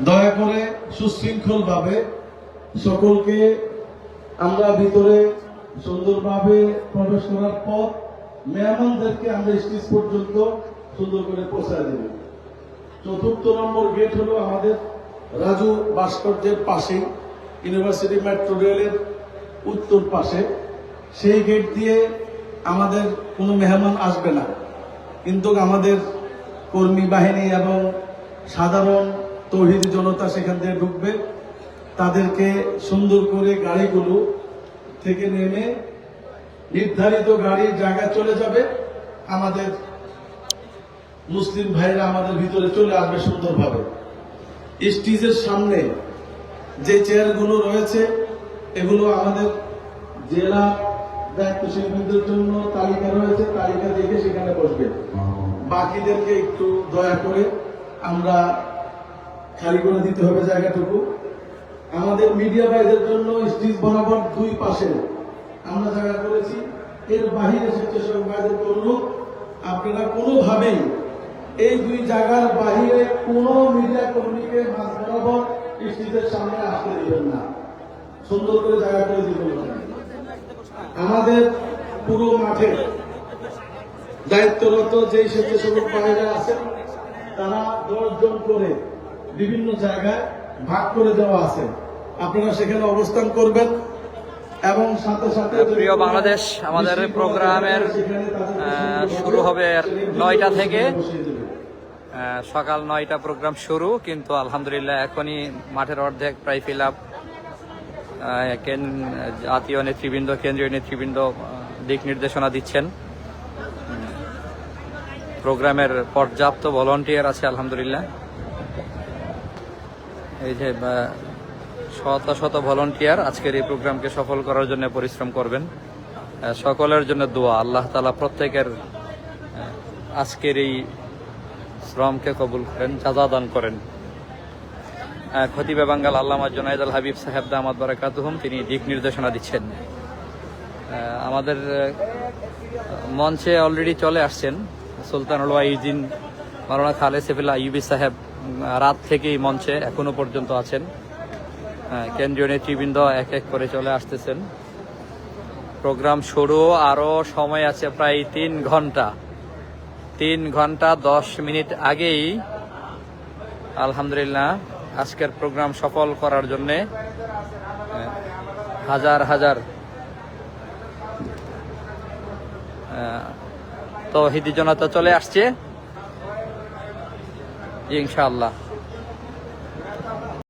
দয়া করে সুশৃঙ্খলভাবে সকলকে আমরা ভিতরে সুন্দরভাবে প্রবেশ করার পর মেহমানদেরকে আমরা স্টেজ পর্যন্ত সুন্দর করে পৌঁছায় দেব। ৪র্থ নম্বর গেট হলো আমাদের রাজু ভাস্কর্যের পাশে, ইউনিভার্সিটি মেট্রো রেলের উত্তর পাশে। সেই গেট দিয়ে আমাদের কোনো মেহমান আসবে না, কিন্তু আমাদের কর্মী বাহিনী এবং সাধারণ তৌহিদি জনতা সেখান দিয়ে ঢুকবে। তাদেরকে সুন্দর করে গাড়িগুলো থেকে নেমে নির্ধারিত গাড়ির জায়গায় চলে যাবে। আমাদের মুসলিম ভাইরা আমাদের ভিতরে চলে আসবে সুন্দরভাবে। স্টেজের সামনে যে চেয়ারগুলো রয়েছে এগুলো আমাদের জেলা দায়িত্বশীলদের জন্য তালিকা রয়েছে, তালিকা দেখে সেখানে বসবে। বাকিদেরকে একটু দয়া করে আমরা খালি করে দিতে হবে জায়গাটুকু। আমাদের মিডিয়া ভাইদের জন্য স্টেজ বরাবর দুই পাশে আমরা জায়গা করেছি। এর বাহিরে স্বেচ্ছাসেবক ভাইদের অনুরোধ, আপনারা কোনোভাবেই এই দুই জায়গার বাহিরে কোনো মিডিয়া কর্মীকে মাঝ বরাবর স্টেজের সামনে আসতে দিবেন না, সুন্দর করে জায়গা করে দিবেন। আমাদের পুরো মাঠে দায়িত্বরত যে স্বেচ্ছাসেবক ভাইরা আছেন তারা 10 জন করে বিভিন্ন জায়গায় ভাগ করে দেওয়া আছে। আপনারা সেখানে অবস্থান করবেন এবং সাথে সাথে প্রিয় বাংলাদেশ, আমাদের প্রোগ্রামের শুরু হবে 9টা থেকে। সকাল 9টা প্রোগ্রাম শুরু, কিন্তু আলহামদুলিল্লাহ এখনই মাঠের অর্ধেক প্রায় ফিল আপ। জাতীয় নেতৃবৃন্দ, কেন্দ্রীয় নেতৃবৃন্দ দিক নির্দেশনা দিচ্ছেন। প্রোগ্রামের পর্যাপ্ত ভলান্টিয়ার আছে আলহামদুলিল্লাহ। এই যে শত শত ভলান্টিয়ার আজকের এই প্রোগ্রামকে সফল করার জন্য পরিশ্রম করবেন। সকলের জন্য দোয়া, আল্লাহ তাআলা প্রত্যেকের আজকের এই শ্রমকে কবুল করেন, জাযা দান করেন। খতিবে বাঙ্গাল আল্লামা জুনায়েদ আল হাবিব সাহেব দামাত বারাকাতুহুম তিনি দিক নির্দেশনা দিচ্ছেন। আমাদের মঞ্চে অলরেডি চলে আসছেন সুলতানুল ওয়াইজিন মাওলানা খালেদ সেফুল্লাহ আইয়ুবী সাহেব, রাত থেকেই মঞ্চে এখনো পর্যন্ত আছেন। কেন্দ্রীয় নেতৃবৃন্দ এক এক করে চলে আসতেছেন। প্রোগ্রাম শুরু আরো সময় আছে প্রায় 3 ঘন্টা। 3 ঘন্টা 10 মিনিট আগেই আলহামদুলিল্লাহ আজকের প্রোগ্রাম সফল করার জন্য হাজার হাজার তৌহিদি জনতা চলে আসছে ইনশাআল্লাহ।